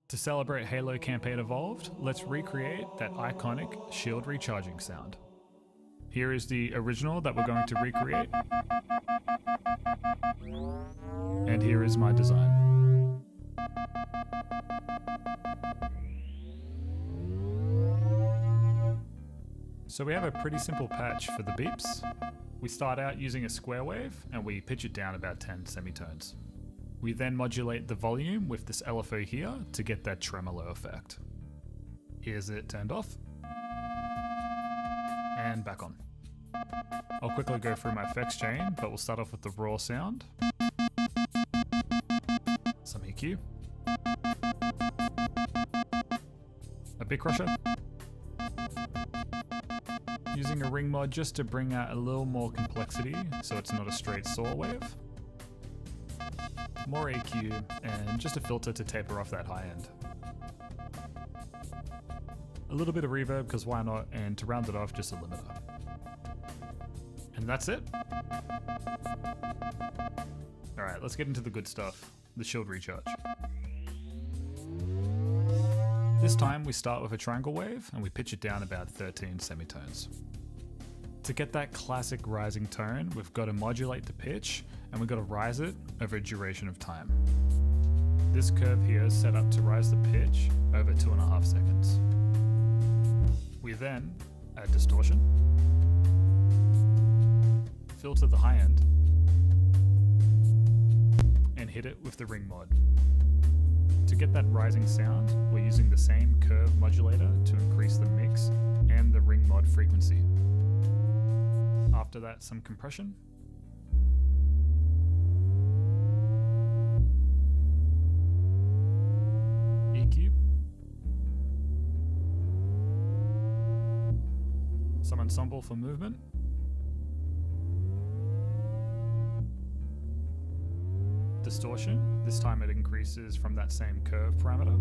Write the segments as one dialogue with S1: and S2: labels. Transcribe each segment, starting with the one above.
S1: To celebrate Halo Campaign Evolved, let's recreate that iconic shield recharging sound. Here is the original that we're going to recreate. And here is my design. So we have a pretty simple patch for the beeps. We start out using a square wave and we pitch it down about 10 semitones. We then modulate the volume with this LFO here to get that tremolo effect. Here's it turned off. And back on. I'll quickly go through my effects chain, but we'll start off with the raw sound. Some EQ. A bit crusher. Using a ring mod just to bring out a little more complexity so it's not a straight saw wave. More EQ, and just a filter to taper off that high end. A little bit of reverb, because why not, and to round it off, just a limiter. And that's it. Alright, let's get into the good stuff, the shield recharge. This time we start with a triangle wave, and we pitch it down about 13 semitones. To get that classic rising tone, we've got to modulate the pitch, and we've got to rise it over a duration of time. This curve here is set up to rise the pitch over 2.5 seconds. We then add distortion, filter the high end, and hit it with the ring mod. To get that rising sound, we're using the same curve modulator to increase the mix and the ring mod frequency. After that, some compression. EQ. Some ensemble for movement. Distortion. This time it increases from that same curve parameter.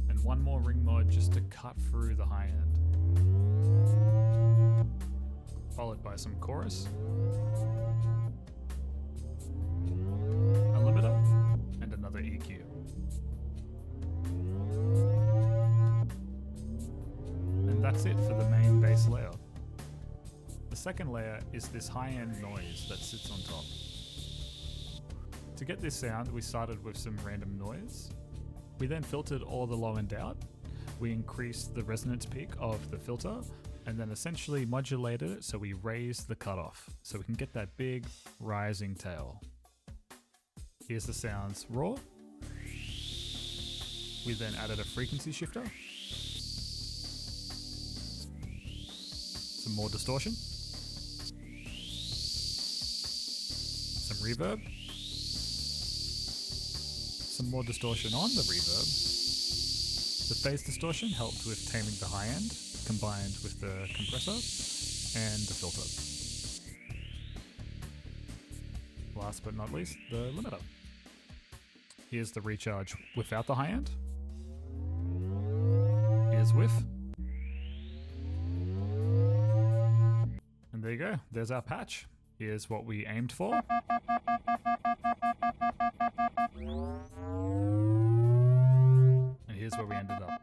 S1: And one more ring mod just to cut through the high end. Followed by some chorus. A limiter. And another EQ. And that's it for the main bass layer. The second layer is this high-end noise that sits on top. To get this sound, we started with some random noise. We then filtered all the low end out. We increased the resonance peak of the filter and then essentially modulated it so we raised the cutoff so we can get that big rising tail. Here's the sounds raw. We then added a frequency shifter. Some more distortion. Some reverb. Some more distortion on the reverb. The phase distortion helped with taming the high end, combined with the compressor and the filter. Last but not least, the limiter. Here's the recharge without the high end. Here's with. And there you go, there's our patch. Here's what we aimed for. And here's where we ended up.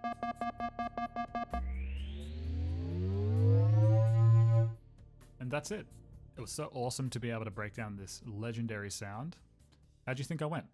S1: And that's it. It was so awesome to be able to break down this legendary sound. How'd you think I went?